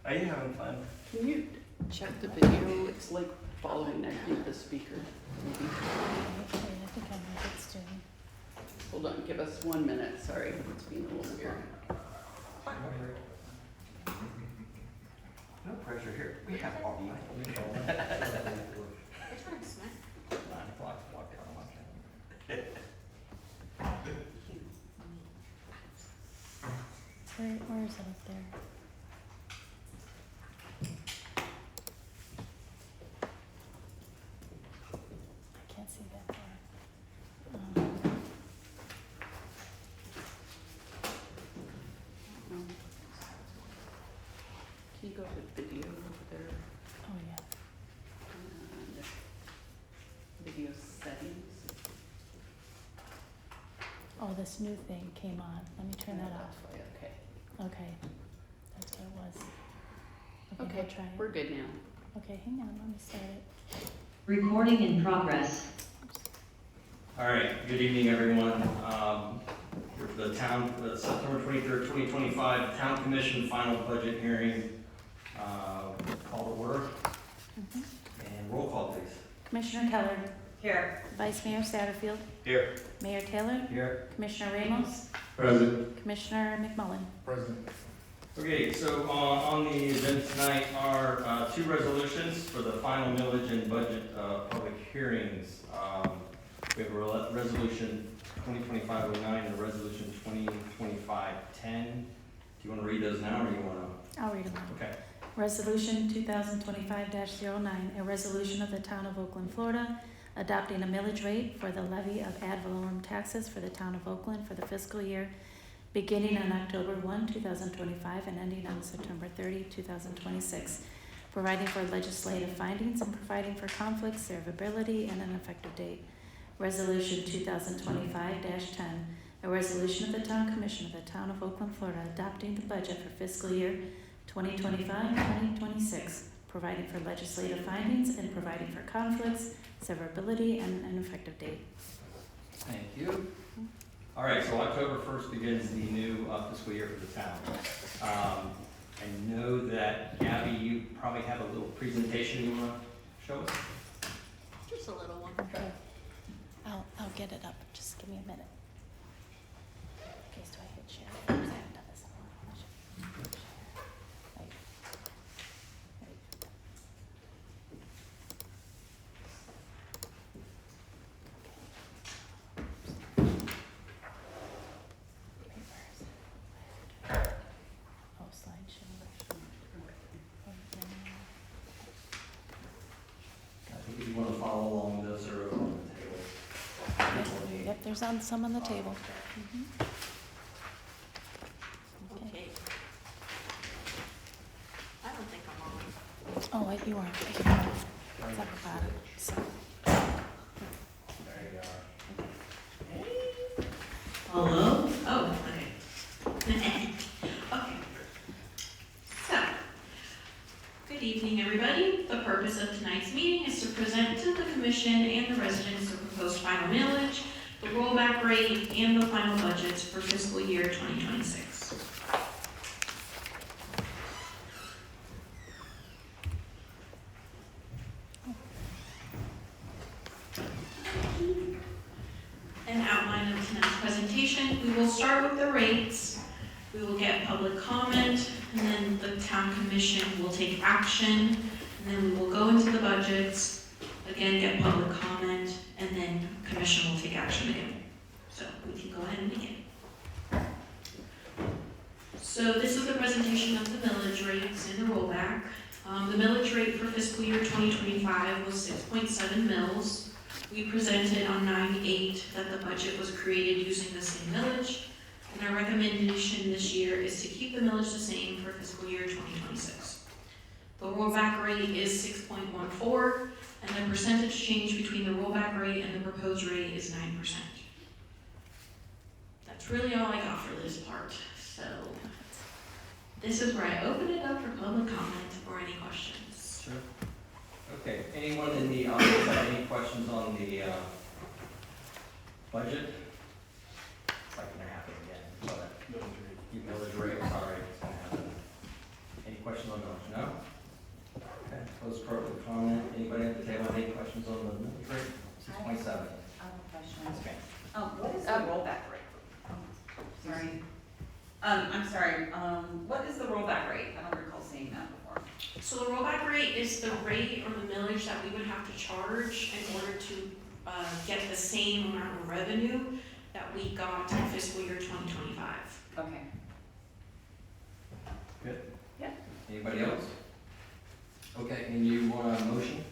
Are you having fun? Can you check the video? It's like following, I think, the speaker. Maybe. Okay, I think I know what it's doing. Hold on, give us 1 minute. Sorry, it's being a little weird. No pressure here. We have all night. Which one is Smith? 9 o'clock, walk down my Where is it up there? I can't see that far. Can you go to video over there? Oh, yeah. And video settings. Oh, this new thing came on. Let me turn that off. Okay. Okay. That's what it was. Okay, Okay, I'll try it. we're good now. Okay, hang on, let me start it. Recording in progress. All right, good evening, everyone. Here for the town, September 23rd, 2025, Town Commission final budget hearing. Call to order Mhm. and roll call, please. Commissioner Keller, Here. Vice Mayor Satterfield, Here. Mayor Taylor, Here. Commissioner Ramos, Present. Commissioner McMullen. Present. Okay, so on the agenda tonight are 2 resolutions for the final millage and budget public hearings. We have a resolution 2025-09 and a resolution 2025-10. Do you want to read those now, or do you want to? I'll read them out. Okay. Resolution 2025-09, a resolution of the Town of Oakland, Florida, adopting a millage rate for the levy of ad valorem taxes for the Town of Oakland for the fiscal year beginning on October 1, 2025 and ending on September 30, 2026, providing for legislative findings and providing for conflicts, severability, and an effective date. Resolution 2025-10, a resolution of the Town Commission of the Town of Oakland, Florida, adopting the budget for fiscal year 2025-2026, providing for legislative findings and providing for conflicts, severability, and an effective date. Thank you. All right, so October 1st begins the new fiscal year for the town. I know that, Gabby, you probably have a little presentation you want to show us? Just a little one. Okay. I'll get it up. Just give me a minute. Okay, so I hit share first. I haven't done this in a while. Share. Right. Oh, slideshow. I think if you want to follow along with us or over on the table. Yep, there's some on the table. Mhm. Okay. Okay. I don't think I'm on. Oh, wait, you are. It's up about it. So. There you are. Hello? Oh, okay. Okay. So, good evening, everybody. The purpose of tonight's meeting is to present to the commission and the residents the proposed final millage, the rollback rate, and the final budgets for fiscal year 2026. An outline of tonight's presentation. We will start with the rates. We will get public comment, and then the town commission will take action, and then we will go into the budgets, again, get public comment, and then commission will take action again. So we can go ahead and begin. So this is the presentation of the millage rates and the rollback. The millage rate for fiscal year 2025 was 6.7 mils. We presented on 9/8 that the budget was created using the same millage, and our recommendation this year is to keep the millage the same for fiscal year 2026. The rollback rate is 6.14, and the percentage change between the rollback rate and the proposed rate is 9%. That's really all I got for this part, so this is where I open it up for public comment or any questions. Sure. Okay, anyone in the audience have any questions on the budget? It's not gonna happen again, but you millage rate, sorry, it's gonna happen. Any questions on the the rollback rate? I don't recall seeing that before. So the rollback rate is the rate or the millage that we would have to charge in order to get the same amount of revenue that we got in fiscal year 2025. Okay. Good? Yeah. Anybody else? Okay, and you want a motion?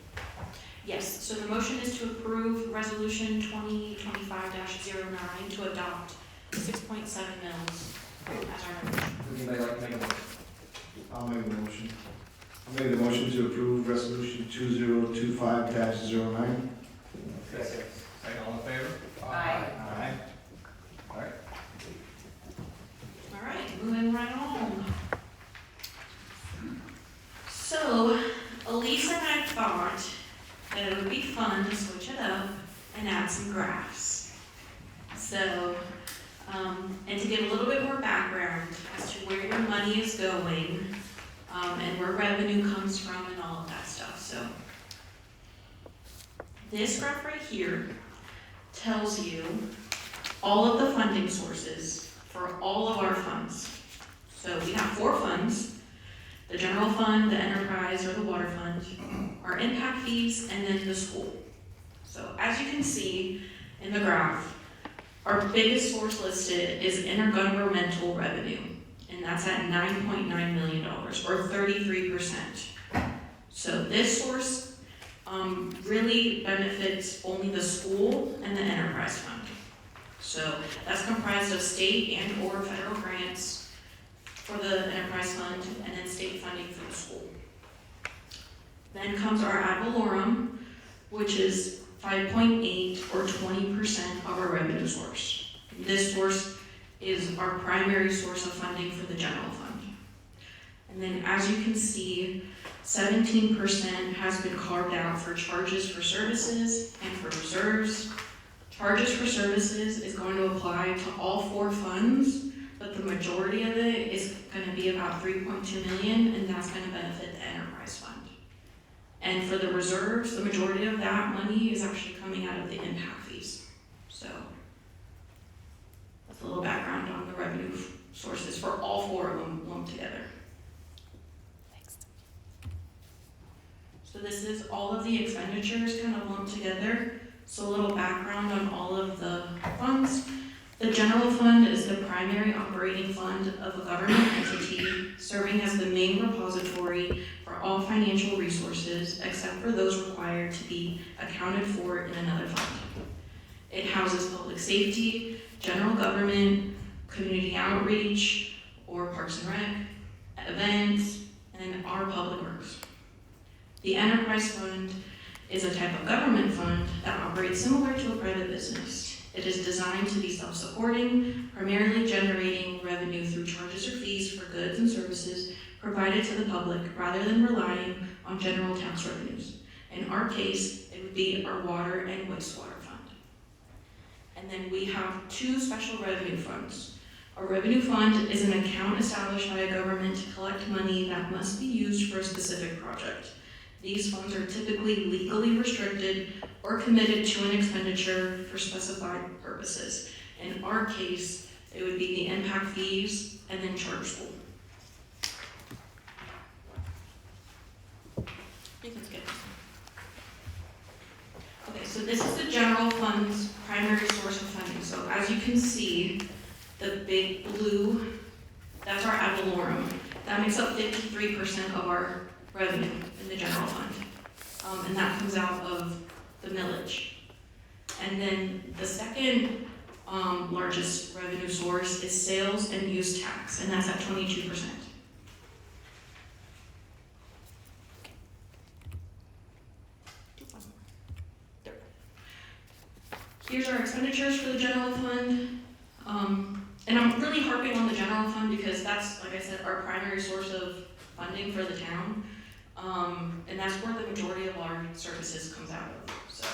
Yes, so the motion is to approve resolution 2025-09 to adopt 6.7 mils as our millage. Would anybody like to make a motion? I'll make the motion. I'll make the motion to approve resolution 2025-09. Okay, second, all in favor? Aye. Aye. All right. All right, moving right along. So, Elise and I thought that it would be fun to switch it up and add some graphs. So, and to give a little bit more background as to where your money is going, and where revenue comes from and all of that stuff. So, this graph right here tells you all of the funding sources for all of our funds. So we have 4 funds: the general fund, the enterprise or the water fund, our impact fees, and then the school. So as you can see in the graph, our biggest source listed is intergovernmental revenue, and that's at $9.9 million, or 33%. So this source really benefits only the school and the enterprise fund. So that's comprised of state and or federal grants for the enterprise fund, and then state funding for the school. Then comes our ad valorem, which is 5.8 or 20% of our revenue source. This source is our primary source of funding for the general fund. And then as you can see, 17% has been carved out for charges for services and for reserves. Charges for services is going to apply to all 4 funds, but the majority of it is going to be about $3.2 million, and that's going to benefit the enterprise fund. And for the reserves, the majority of that money is actually coming out of the impact fees. So that's a little background on the revenue sources for all 4 of them lumped together. So this is all of the expenditures kind of lumped together. So a little background on all of the funds. The general fund is the primary operating fund of a government entity, serving as the main repository for all financial resources except for those required to be accounted for in another fund. It houses public safety, general government, community outreach, or parks and rec, events, and our public works. The enterprise fund is a type of government fund that operates similar to a private business. It is designed to be self-supporting, primarily generating revenue through charges or fees for goods and services provided to the public rather than relying on general tax revenues. In our case, it would be our water and wastewater fund. And then we have 2 special revenue funds. A revenue fund is an account established by a government to collect money that must be used for a specific project. These funds are typically legally restricted or committed to an expenditure for specified purposes. In our case, it would be the impact fees and then charter school. You can skip this one. Okay, so this is the general fund's primary source of funding. So as you can see, the big blue, that's our ad valorem. That makes up 53% of our revenue in the general fund. And that comes out of the millage. And then the second largest revenue source is sales and use tax, and that's at 22%. Here's our expenditures for the general fund. And I'm really harping on the general fund because that's, like I said, our primary source of funding for the town. And that's where the majority of our services comes out of. So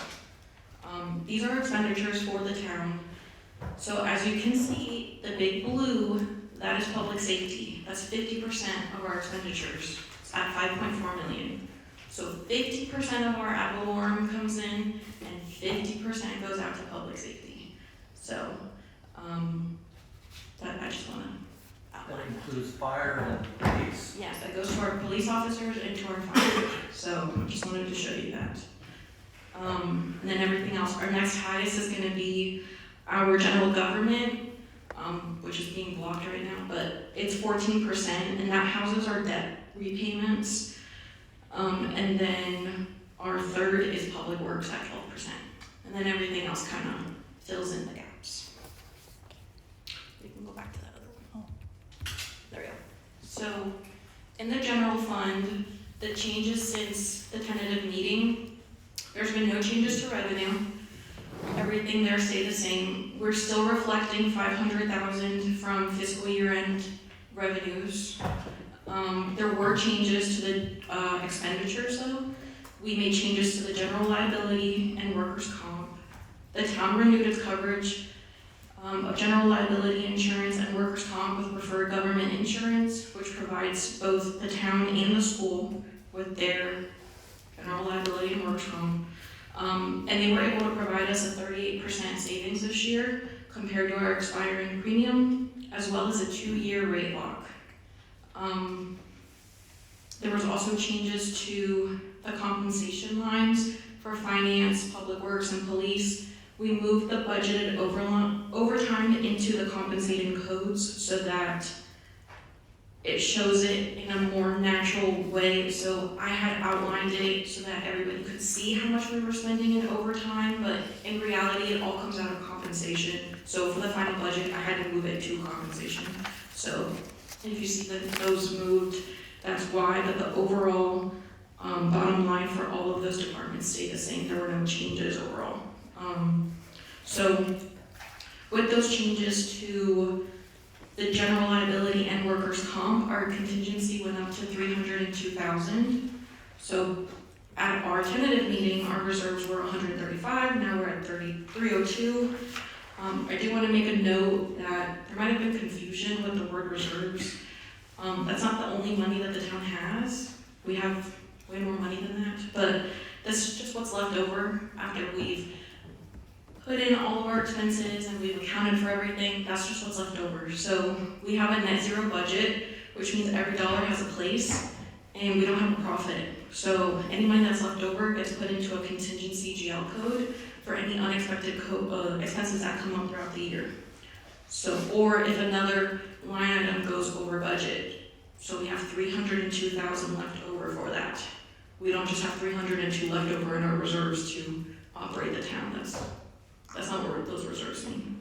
these are expenditures for the town. So as you can see, the big blue, that is public safety. That's 50% of our expenditures. It's at $5.4 million. So 50% of our ad valorem comes in and 50% goes out to public safety. So that I just want to outline That that. includes fire and police. Yes, that goes to our police officers and to our fire. So I just wanted to show you that. And then everything else, our next highest is gonna be our general government, which is being blocked right now, but it's 14%, and that houses our debt repayments. And then our third is public works at 12%. And then everything else kind of fills in the gaps. We can go back to that other one. There we go. So, in the general fund, the changes since the tentative meeting, there's been no changes to revenue. Everything there stayed the same. We're still reflecting 500,000 from fiscal year end revenues. There were changes to the expenditures though. We made changes to the general liability and workers' comp. The town renewed its coverage of general liability insurance and workers' comp with preferred government insurance, which provides both the town and the school with their general liability and workers' comp. And they were able to provide us a 38% savings this year compared to our expiring premium, as well as a 2-year rate lock. There was also changes to the compensation lines for finance, public works, and police. We moved the budgeted overtime into the compensating codes so that it shows it in a more natural way. So I had outlined it so that everybody could see how much we were spending in overtime, but in reality, it all comes out of compensation. So for the final budget, I had to move it to compensation. So if you see that those moved, that's why, but the overall bottom line for all of those departments stayed the same. There were no changes overall. So with those changes to the general liability and workers' comp, our contingency went up to 302,000. So at our tentative meeting, our reserves were 135, now we're at 302. I do want to make a note that there might have been confusion with the word reserves. That's not the only money that the town has. We have way more money than that, but this is just what's left over after we've put in all of our expenses and we've accounted for everything. That's just what's left over. So we have a net zero budget, which means every dollar has a place, and we don't have a profit. So any money that's left over gets put into a contingency GL code for any unexpected expenses that come up throughout the year. So, or if another line item goes over budget, so we have 302,000 left over for that. We don't just have 302 left over in our reserves to operate the town. That's not what those reserves mean.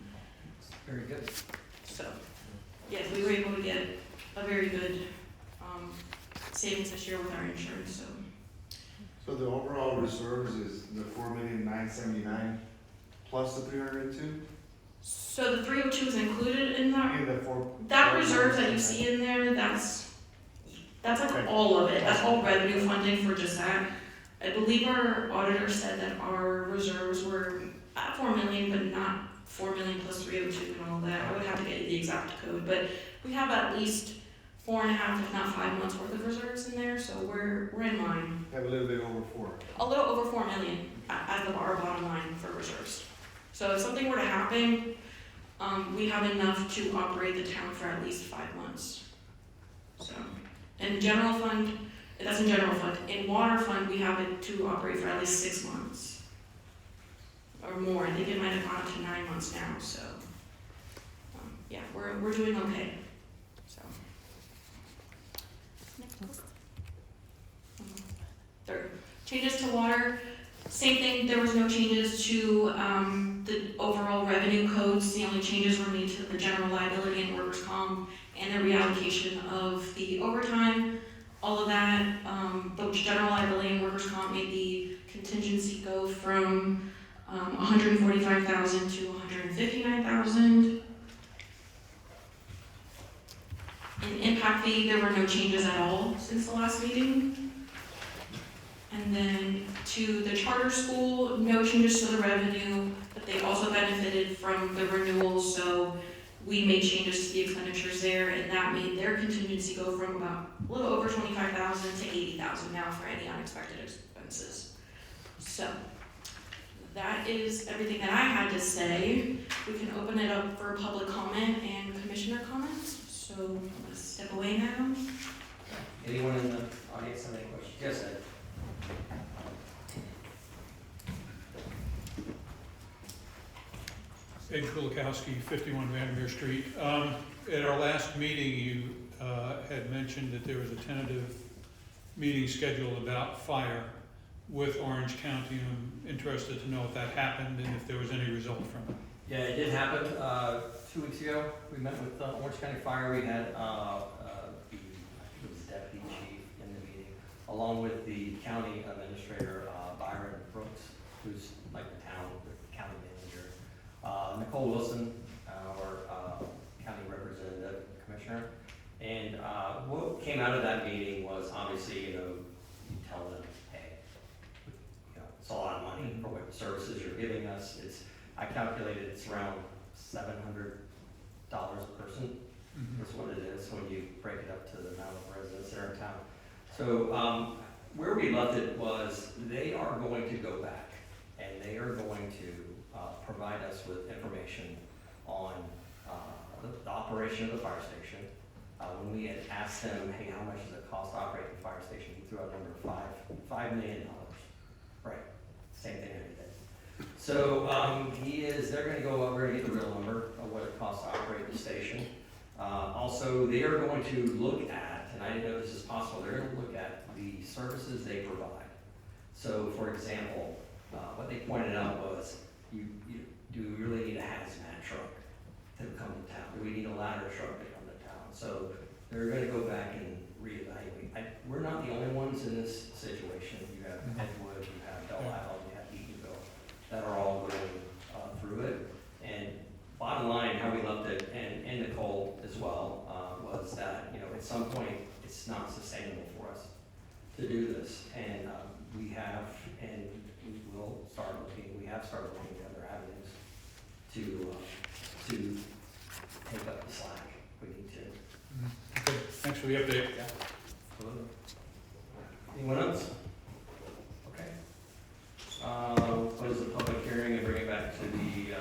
Very good. So, yes, we were able to get a very good savings this year with our insurance. So the overall reserves is the 4,979,000 plus the 302? So the 302 is included in that. And the 4. That reserve that you see in there, that's like all of it. That's all revenue funding for just that. I believe our auditor said that our reserves were at 4 million, but not 4 million plus 302 and all that. I would have to get you the exact code, but we have at least 4.5, if not 5 months worth of reserves in there, so we're in line. Have a little bit over 4. A little over 4 million as of our bottom line for reserves. So if something were to happen, we have enough to operate the town for at least 5 months. So, in general fund, that's in general fund. In water fund, we have it to operate for at least 6 months or more. I think it might have gone up to 9 months now. So, yeah, we're doing okay. So, third, changes to water. Same thing, there was no changes to the overall revenue codes. The only changes were made to the general liability and workers' comp and the reallocation of the overtime. All of that, the general liability and workers' comp made the contingency go from 145,000 to 159,000. In impact fee, there were no changes at all since the last meeting. And then to the charter school, no changes to the revenue, but they also benefited from the renewals, so we made changes to the expenditures there, and that made their contingency go from about a little over 25,000 to 80,000 now for any unexpected expenses. So that is everything that I had to say. We can open it up for public comment and commissioner comments. So, let's step away now. Anyone in the audience have any questions? Yes, Ed? Ed Kulikowski, 51 Vandermeer Street. At our last meeting, you had mentioned that there was a tentative meeting scheduled about fire with Orange County. I'm interested to know if that happened and if there was any result from it. Yeah, it did happen, 2 weeks ago. We met with Orange County Fire. We had, I think it was deputy chief in the meeting, along with the county administrator, Byron Brooks, who's like the county manager. Nicole Wilson, our county representative commissioner. And what came out of that meeting was obviously, you tell them, hey, it's a lot of money for what services you're giving us. I calculated it's around $700 a person. That's what it is when you break it up to the amount of residents that are in town. So where we left it was they are going to go back and they are going to provide us with information on the operation of the fire station. When we had asked them, hey, how much does it cost to operate the fire station? He threw out a number of $5 million. Right, same thing I did. So they're gonna go over and get the real number of what it costs to operate the station. Also, they are going to look at, and I didn't know this is possible, they're gonna look at the services they provide. So for example, what they pointed out was, do we really need a hazmat truck to come to town? Do we need a ladder truck to come to town? So they're gonna go back and reevaluate. We're not the only ones in this situation. You have Edgewood, you have Belle Isle, you have Eatonville, that are all going through it. And bottom line, how we left it, and Nicole as well, was that, at some point, it's not sustainable for us to do this. And we have started looking at other avenues to take up the slack if we need to. Okay, thanks for the update. Yeah, absolutely. Anyone else? Okay. We'll close the public hearing and bring it back to the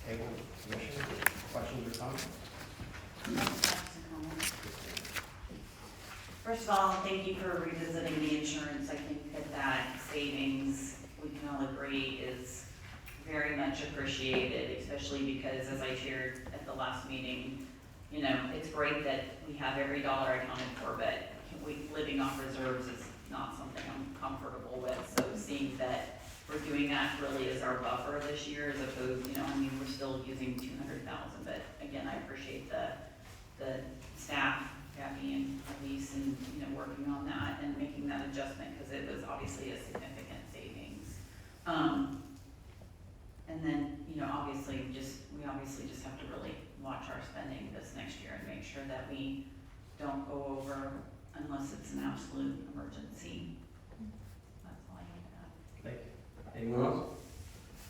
table. Commission, questions or comments? First of all, thank you for revisiting the insurance. I think that savings, we can all agree, is very much appreciated, especially because, as I shared at the last meeting, it's great that we have every dollar accounted for, but living off reserves is not something I'm comfortable with. So seeing that we're doing that really as our buffer this year, as opposed, we're still using 200,000, but again, I appreciate the staff, Gabby and Elise, and, working on that and making that adjustment, because it was obviously a significant savings. And then, we obviously just have to really watch our spending this next year and make sure that we don't go over unless it's an absolute emergency. That's all I have to add. Thank you. Anyone else?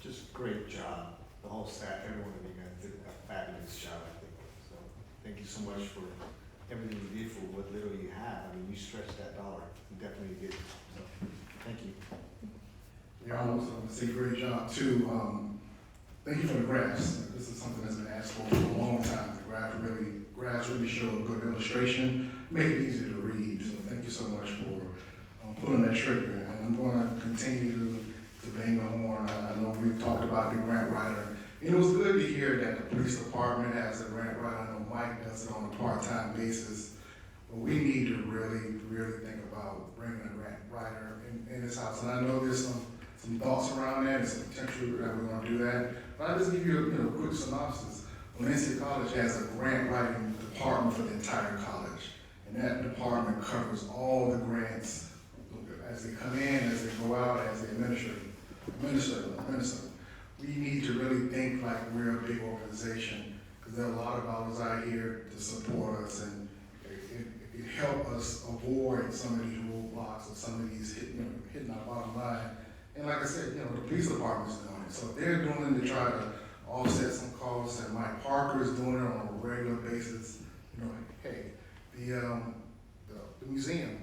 Just great job. The whole staff, every one of you guys did a fabulous job, I think. So thank you so much for everything you did for what little you have. I mean, you stretched that dollar. You definitely did. So thank you. Yeah, I was going to say great job too. Thank you for the graphs. This is something that's been asked for a long time. The graphs really show a good illustration, make it easy to read. So thank you so much for pulling that trigger. And I'm going to continue to bang the horn. I know we've talked about the grant writer. And it was good to hear that the police department has a grant writer. I know Mike does it on a part-time basis. But we need to really think about bringing a grant writer in this house. And I know there's some thoughts around that, and some potential that we're going to do that. But I'll just give you a quick synopsis. Valencia College has a grant writing department for the entire college. And that department covers all the grants as they come in, as they go out, as they administer. We need to really think like we're a big organization, because there are a lot of dollars out here to support us, and it help us avoid some of these roadblocks or some of these hitting our bottom line. And like I said, the police department is doing it. So if they're doing it to try to offset some costs, and Mike Parker is doing it on a regular basis, hey, the museum.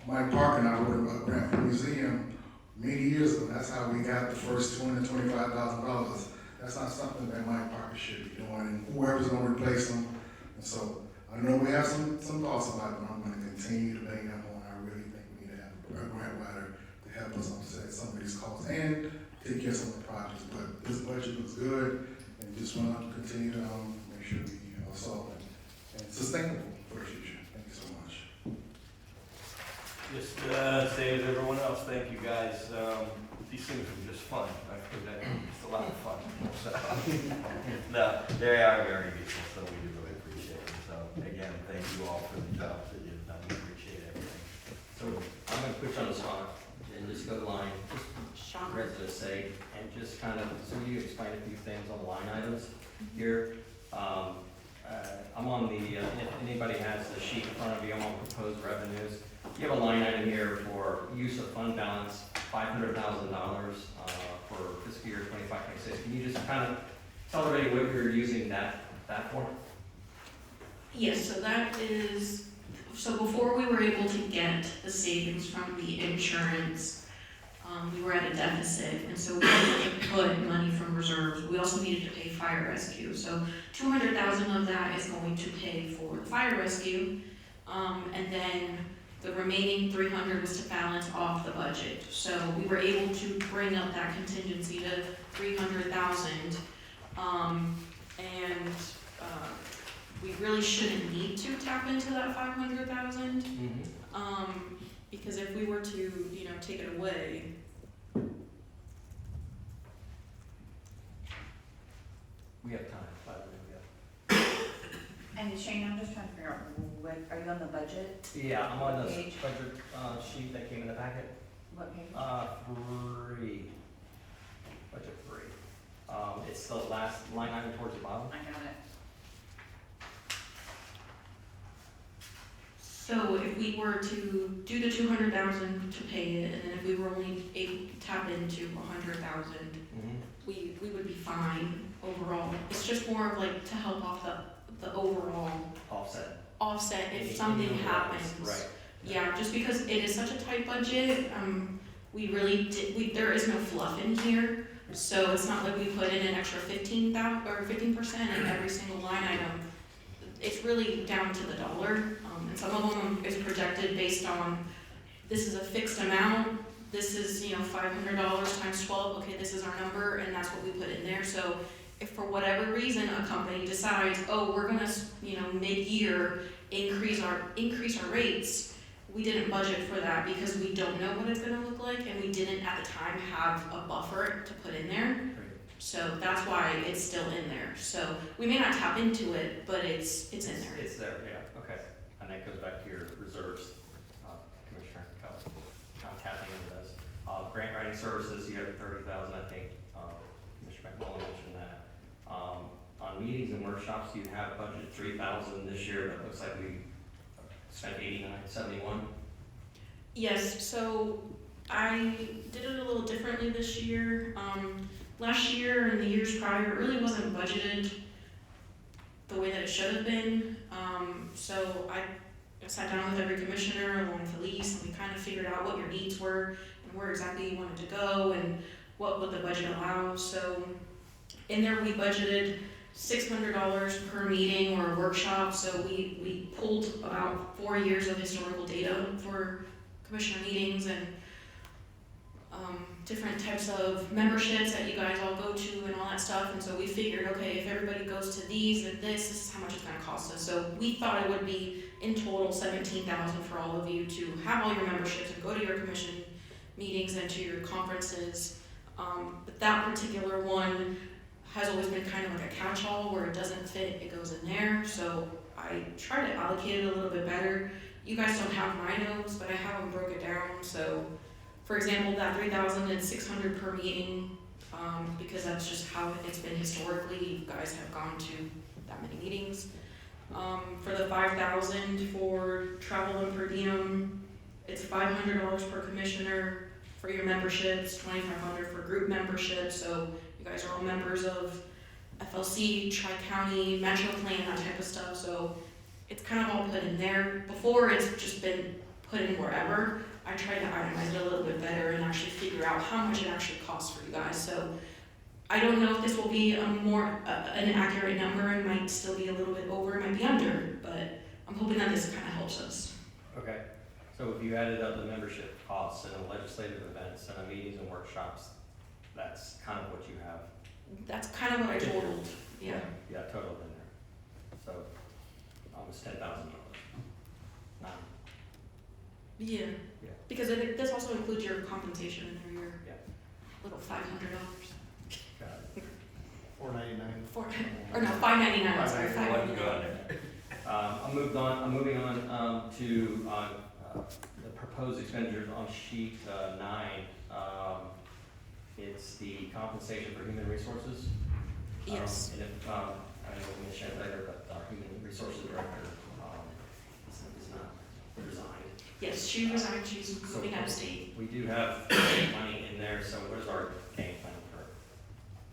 Mike Parker and I wrote a grant for the museum many years ago. That's how we got the first $225,000. That's not something that Mike Parker should be doing, and whoever's going to replace him. And so I know we have some thoughts about it, but I'm gonna continue to bang that on. I really think we need to have a grant writer to help us offset some of these costs and take care of some of the projects. But this budget looks good, and just want to continue to make sure we are solid and sustainable for the future. Thank you so much. Just same as everyone else, thank you guys. These things are just fun. I think that it's a lot of fun. So, no, they are very useful, so we do really appreciate it. So again, thank you all for the job that you've done. We appreciate everything. So I'm gonna put you on the spot and just go line, just Sean. residents say, and just kind of, so you explain a few things on the line items here. I'm on the, if anybody has the sheet in front of you, I'm on proposed revenues. You have a line item here for use of fund balance, $500,000 for fiscal year 25-26. Can you just kind of tell everybody what you're using that for? Yes, so that is, so before we were able to get the savings from the insurance, we were at a deficit, and so we needed to put money from reserves. We also needed to pay fire rescue, so 200,000 of that is going to pay for the fire rescue, and then the remaining 300 was to balance off the budget. So we were able to bring up that contingency to 300,000, and we really shouldn't need to tap into that 500,000. Because if we were to, take it away, We have time, 5 minutes, And Shane, I'm just trying to figure out, what, are you on the budget? yeah. I'm on this Page? budget sheet that came in the packet. What page? 3, budget 3. It's the last line item towards the bottom. I got it. so if we were to do the 200,000 to pay it, and then if we were only able to tap into 100,000, we would be fine overall. It's just more of like to help off the overall Offset. if Any something overruns, happens. Right. Yeah, just because it is such a tight budget, we really there is no fluff in here. So it's not like we put in an extra 15% or 15% in every single line item. It's really down to the dollar, and some of them is projected based on, this is a fixed amount, this is, $500 times 12, okay, this is our number, and that's what we put in there. So if for whatever reason a company decides, oh, we're gonna, mid-year increase our rates, we didn't budget for that because we don't know what it's gonna look like, and we didn't at the time have a buffer to put in there. So that's why it's still in there. So we may not tap into it, but it's in there. It's there, yeah, okay. And that goes back to your reserves, Commissioner Kelly. I'm tapping into this. Grant writing services, you have 30,000, I think, Commissioner McMullen mentioned that. On meetings and workshops, you have budgeted 3,000 this year, but it looks like we spent 71. Yes, so I did it a little differently this year. Last year and the years prior, it really wasn't budgeted the way that it should have been. So I sat down with every commissioner along with Elise, and we kind of figured out what your needs were and where exactly you wanted to go and what would the budget allow. So in there we budgeted $600 per meeting or workshop. So we pulled about 4 years of historical data for commissioner meetings and different types of memberships that you guys all go to and all that stuff. And so we figured, okay, if everybody goes to these and this is how much it's gonna cost us. So we thought it would be in total $17,000 for all of you to have all your memberships and go to your commission meetings and to your conferences. But that particular one has always been kind of like a catch-all where it doesn't fit, it goes in there. So I try to allocate it a little bit better. You guys don't have my notes, but I have them broken down. So for example, that 3,600 per meeting, because that's just how it's been historically. You guys have gone to that many meetings. For the 5,000 for travel and per diem, it's $500 per commissioner for your memberships, $2,500 for group memberships. So you guys are all members of FLC, Tri-County, Metro Plan, that type of stuff. So it's kind of all put in there. Before, it's just been put in wherever. I tried to itemize it a little bit better and actually figure out how much it actually costs for you guys. So I don't know if this will be an accurate number. It might still be a little bit over, it might be under, but I'm hoping that this kind of helps us. Okay, so if you added up the membership costs and the legislative events and the meetings and workshops, that's kind of what you have. That's kind of what I totaled, yeah. Yeah, total in there. So, almost $10,000. Yeah. Yeah. Because this also includes your compensation in there, your Yeah. little $500. Got it. Or no, $599, sorry, One $599. good. I'm moving on to the proposed expenditures on sheet 9. It's the compensation for human resources. Yes. And if, I don't know if we mentioned it later, but our human resources director is not resigned. Yes, she resigned, she's moving out of state. We do have money in there, so what is our game plan for?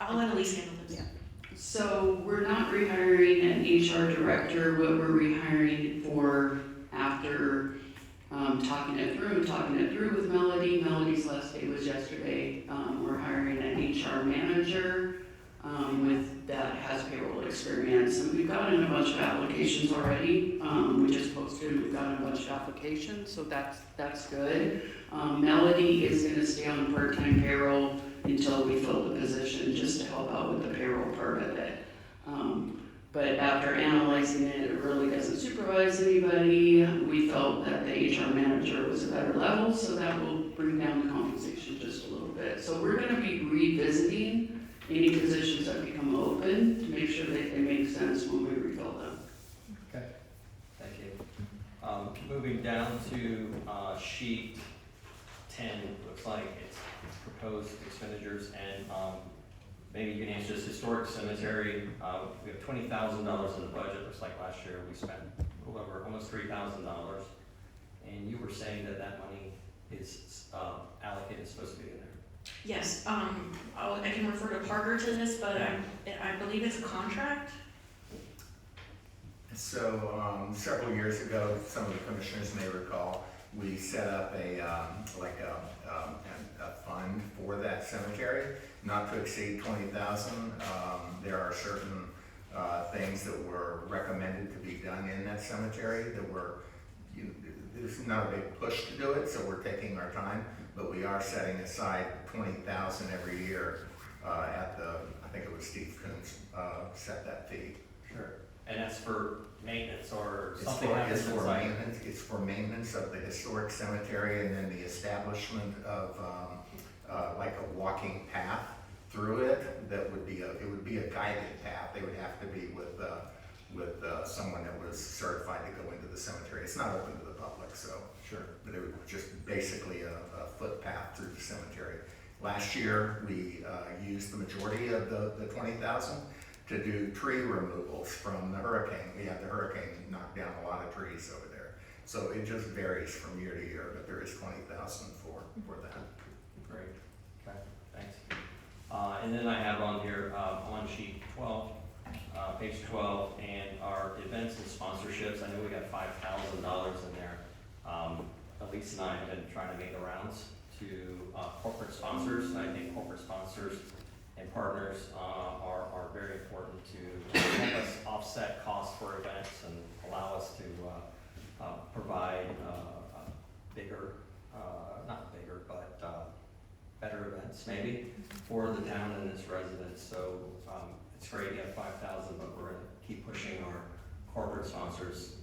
I'll let Elise handle this. Yeah. So we're not rehiring an HR director, what we're rehiring for after talking it through with Melody. Melody's last day was yesterday. We're hiring an HR manager that has payroll experience. And we've gotten a bunch of applications already. We just posted, we've gotten a bunch of applications, so that's good. Melody is gonna stay on part-time payroll until we fill the position, just to help out with the payroll part of it. But after analyzing it, it really doesn't supervise anybody. We felt that the HR manager was a better level, so that will bring down the compensation just a little bit. So we're gonna be revisiting any positions that become open to make sure that they make sense when we refill them. Okay, thank you. Moving down to sheet 10, looks like it's proposed expenditures, and maybe you can answer this. Historic cemetery, we have $20,000 in the budget. Looks like last year we spent a little over almost $3,000, and you were saying that that money is allocated, supposed to be in there. Yes, I can refer to Parker to this, but I believe it's a contract. So, several years ago, some of the commissioners may recall, we set up a fund for that cemetery, not to exceed 20,000. There are certain things that were recommended to be done in that cemetery that were, there's not a big push to do it, so we're taking our time, but we are setting aside 20,000 every year at the, I think it was Steve Coons set that fee. Sure. And that's for maintenance or It's something for, happens it's for inside? maintenance, it's for maintenance of the historic cemetery and then the establishment of, like a walking path through it. That would be it would be a guided path. They would have to be with someone that was certified to go into the cemetery. It's not open to the public, so. Sure. But it was just basically a footpath through the cemetery. Last year, we used the majority of the 20,000 to do tree removals from the hurricane. We had the hurricane knock down a lot of trees over there. So it just varies from year to year, but there is 20,000 for that. Great, okay, thanks. And then I have on here, on sheet 12, page 12, and our events and sponsorships. I know we got $5,000 in there. Elise and I have been trying to make the rounds to corporate sponsors. I think corporate sponsors and partners are very important to help us offset costs for events and allow us to provide bigger, not bigger, but better events maybe for the town and its residents. So it's great you have 5,000, but we're going to keep pushing our corporate sponsors,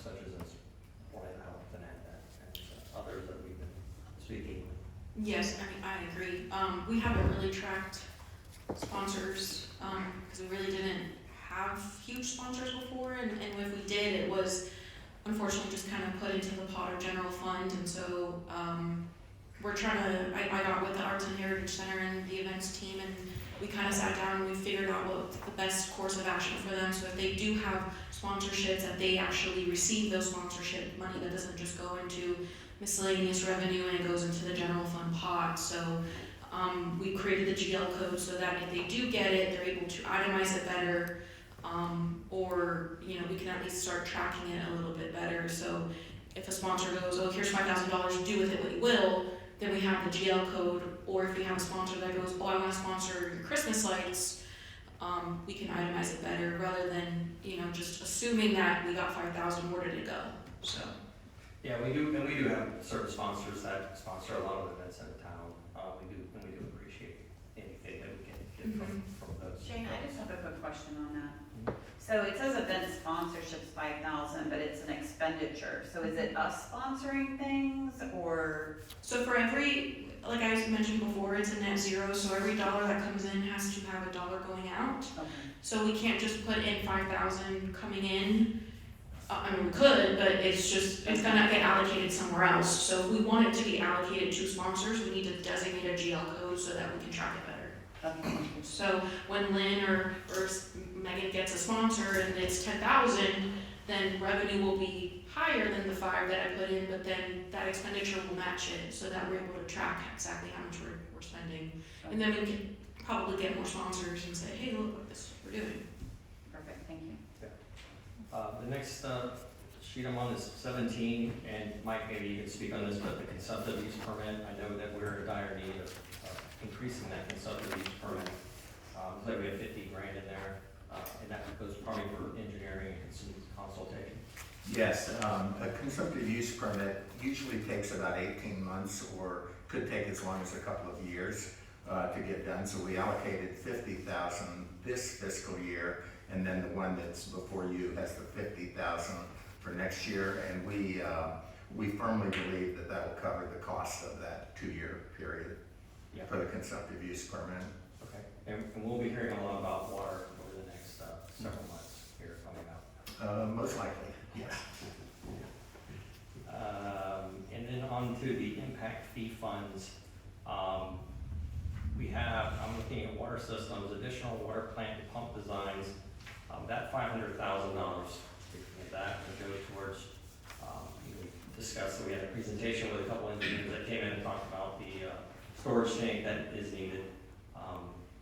such as Orlando Health and others that we've been speaking with. Yes, I agree. We haven't really tracked sponsors, because we really didn't have huge sponsors before, and if we did, it was unfortunately just kind of put into the Potter General Fund, and so we're trying to, I got with the Arts and Heritage Center and the events team, and we kind of sat down and we figured out what the best course of action for them, so if they do have sponsorships, that they actually receive those sponsorship money, that doesn't just go into miscellaneous revenue and it goes into the general fund pot. So we created the GL code so that if they do get it, they're able to itemize it better, or we can at least start tracking it a little bit better. So if a sponsor goes, oh, here's $5,000, do with it what you will, then we have the GL code. Or if we have a sponsor that goes, oh, I want to sponsor your Christmas lights, we can itemize it better rather than, just assuming that we got 5,000, where did it go? So, Yeah, we do have certain sponsors that sponsor a lot of events in town. We do appreciate anything that we can get from those. Shane, I just have a quick question on that. So it says event sponsorships 5,000, but it's an expenditure. So is it us sponsoring things or? so for every, like I mentioned before, it's a net zero, so every dollar that comes in has to have a dollar going out. Okay. So we can't just put in 5,000 coming in. I mean, we could, but it's gonna get allocated somewhere else. So if we want it to be allocated to sponsors, we need to designate a GL code so that we can track it better. Okay. So when Lynn or Megan gets a sponsor and it's 10,000, then revenue will be higher than the 5 that I put in, but then that expenditure will match it so that we're able to track exactly how much we're spending. And then we can probably get more sponsors and say, hey, look what this we're doing. Perfect, thank you. The next sheet I'm on is 17, and Mike, maybe you can speak on this, but the consumptive use permit, I know that we're in dire need of increasing that consumptive use permit. Looks like we have 50 grand in there, and that goes probably for engineering and consultation. Yes, a consumptive use permit usually takes about 18 months or could take as long as a couple of years to get done. So we allocated 50,000 this fiscal year, and then the one that's before you has the 50,000 for next year. And we firmly believe that that will cover the cost of that 2-year period for the consumptive use permit. Okay, and we'll be hearing a lot about water over the next several months here coming up. Most likely, yes. And then on to the impact fee funds. I'm looking at water systems, additional water plant and pump designs. That $500,000, that would go towards, we discussed that we had a presentation with a couple engineers that came in and talked about the storage tank that is needed.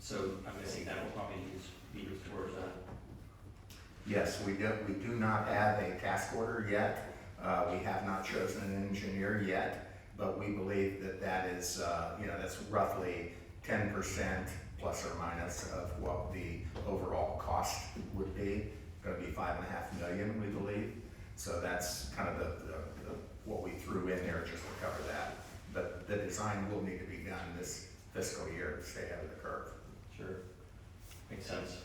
So I'm guessing that will probably be used towards that. Yes, we do not have a task order yet. We have not chosen an engineer yet, but we believe that that is, that's roughly 10% plus or minus of what the overall cost would be. Going to be $5.5 million, we believe. So that's kind of the what we threw in there just to cover that. But the design will need to be done this fiscal year to stay ahead of the curve. Sure, makes sense.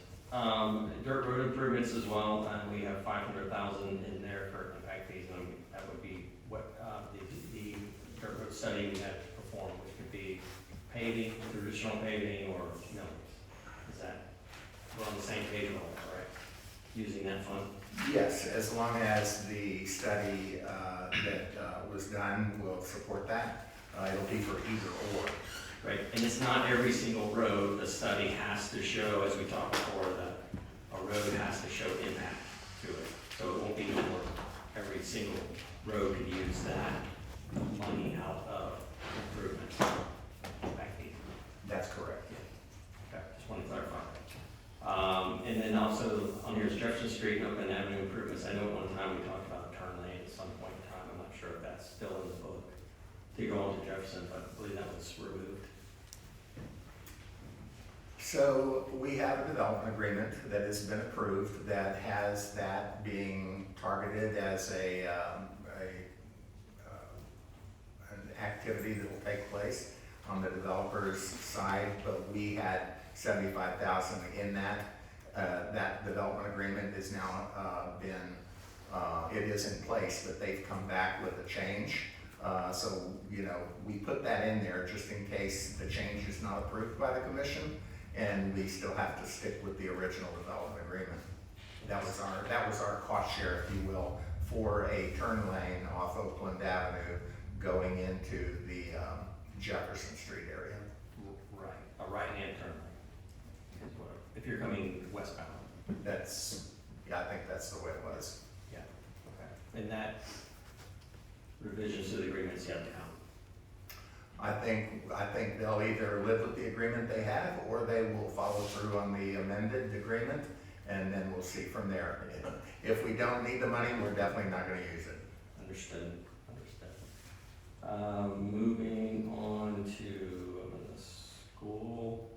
Dirt road improvements as well, and we have 500,000 in there for impact fees, and that would be what the dirt road study we had performed, which could be paving, traditional paving, or millings. Is that, we're on the same page at all, correct? Using that fund? Yes, as long as the study that was done will support that. It'll be for either or. Right, and it's not every single road the study has to show, as we talked before, that a road has to show impact to it. So it won't be more, every single road could use that money out of improvements. Impact fee. That's correct. Okay, just want to clarify. And then also on here's Jefferson Street and Oakland Avenue improvements. I know at one time we talked about a turn lane at some point in time. I'm not sure if that's still in the book to go on to Jefferson, but I believe that was removed. So we have a development agreement that has been approved that has that being targeted as an activity that will take place on the developer's side, but we had 75,000 in that. That development agreement is now it is in place, but they've come back with a change. So, we put that in there just in case the change is not approved by the commission, and we still have to stick with the original development agreement. That was our cost share, if you will, for a turn lane off Oakland Avenue going into the Jefferson Street area. Right, a right-hand turn lane. Is what, if you're coming westbound. I think that's the way it was. Yeah, okay. And that revisions to the agreement's yet to come. I think they'll either live with the agreement they have, or they will follow through on the amended agreement, and then we'll see from there. If we don't need the money, we're definitely not gonna use it. Understood. Moving on to the school.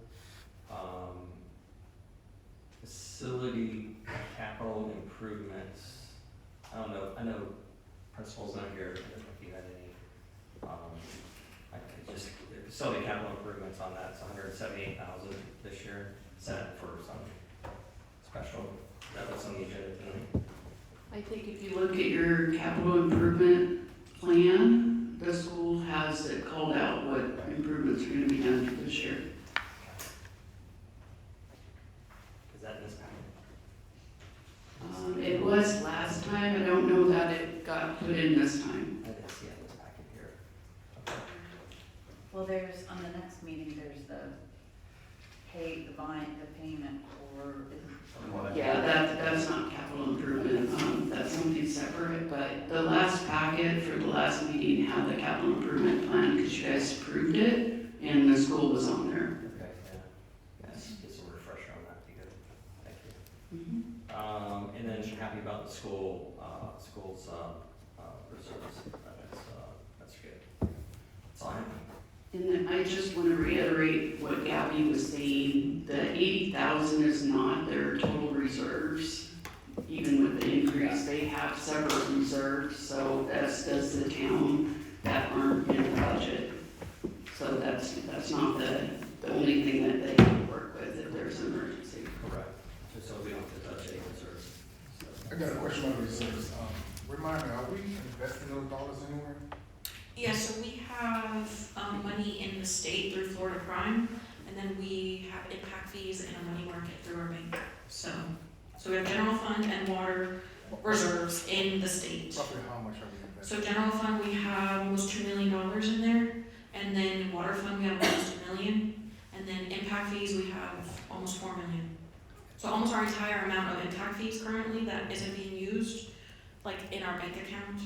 still the capital improvements on that, it's 178,000 this year, set for some special, that was on the agenda tonight. I think if you look at your capital improvement plan, the school has it called out what improvements are gonna be done this year. Is that in this packet? It was last time, I don't know that it got put in this time. I didn't see it in this packet here. Well, there's, on the next meeting, there's the payment for, Yeah, that's not capital improvement, that's something separate, but the last packet for the last meeting had the capital improvement plan, because you guys approved it, and the school was on there. Okay, yeah. Yes, get some refresher on that, be good. Thank you. Mhm. And then you're happy about the school's reserves. That's good. That's all I have. And then I just want to reiterate what Gabby was saying, the 80,000 is not their total reserves. Even with the increase, they have several reserves, so as does the town, that aren't in the budget. So that's not the only thing that they can work with if there's an emergency. Correct. Just so we don't have to touch any reserves. I got a question about the reserves. Remind me, are we investing those dollars anywhere? Yeah, so we have, money in the state through Florida Prime, and then we have impact fees and a money market through our bank. So we have general fund and water reserves in the state. Roughly how much are we investing? So general fund, we have almost $2 million in there, and then water fund, we have almost $1 million, and then impact fees, we have almost $4 million. So almost our entire amount of impact fees currently that isn't being used, like in our bank account,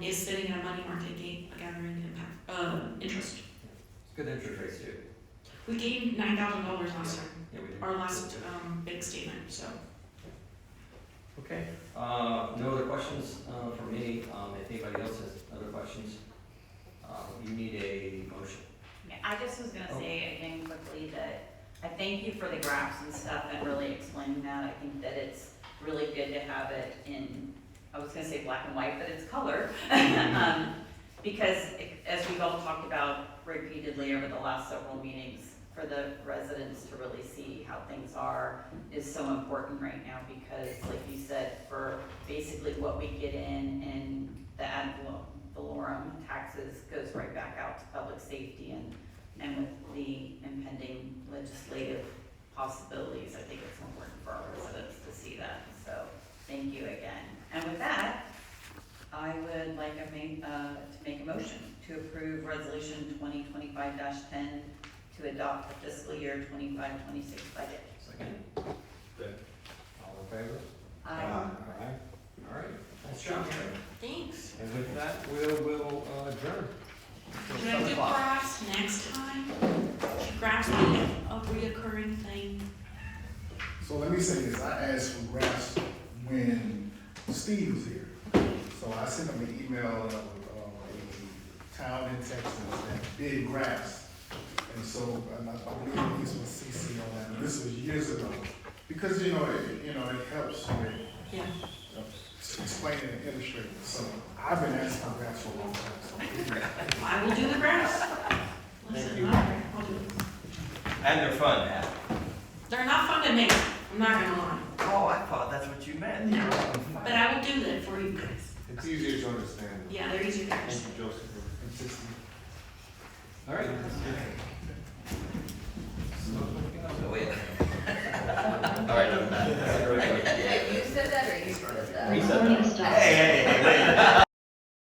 is sitting in a money market gathering impact, interest. It's good interest rates too. We gained $9,000 last time, Yeah, we did. our last, big statement, so. Okay, no other questions, for me, if anybody else has other questions, you need a motion. I just was gonna say again quickly that I thank you for the graphs and stuff and really explaining that. I think that it's really good to have it in, I was gonna say black and white, but it's color. Because as we've all talked about repeatedly over the last several meetings, for the residents to really see how things are is so important right now, because like you said, for basically what we get in the ad valorem taxes goes right back out to public safety, and with the impending legislative possibilities, I think it's important for our residents to see that. So thank you again. And with that, I would like to make a motion to approve resolution 2025-10 to adopt the fiscal year 25-26 budget. Second. Good. All in favor? Aye. All right. Nice job, Mary. Thanks. And with that, we'll adjourn. Should I do graphs next time? Should graphs be a reoccurring thing? So let me say this, I asked for graphs when Steve was here. So I sent him an email of a town in Texas that did graphs. And so I believe these were CC on that, and this was years ago. Because, it helps with Yeah. explaining and illustrating. So I've been asking for graphs for a long time. So I will do the graphs. Listen, all right, I'll do it. And they're fun. They're not fun to make, I'm not gonna lie, Oh, I thought that's what you meant. but I will do that for you guys. It's easier to understand. Yeah, they're easy to Thank understand. you, Joseph, for insisting. All right. So wait. All right, I'm back. You said that or you said that? We said that. Hey, hey, hey,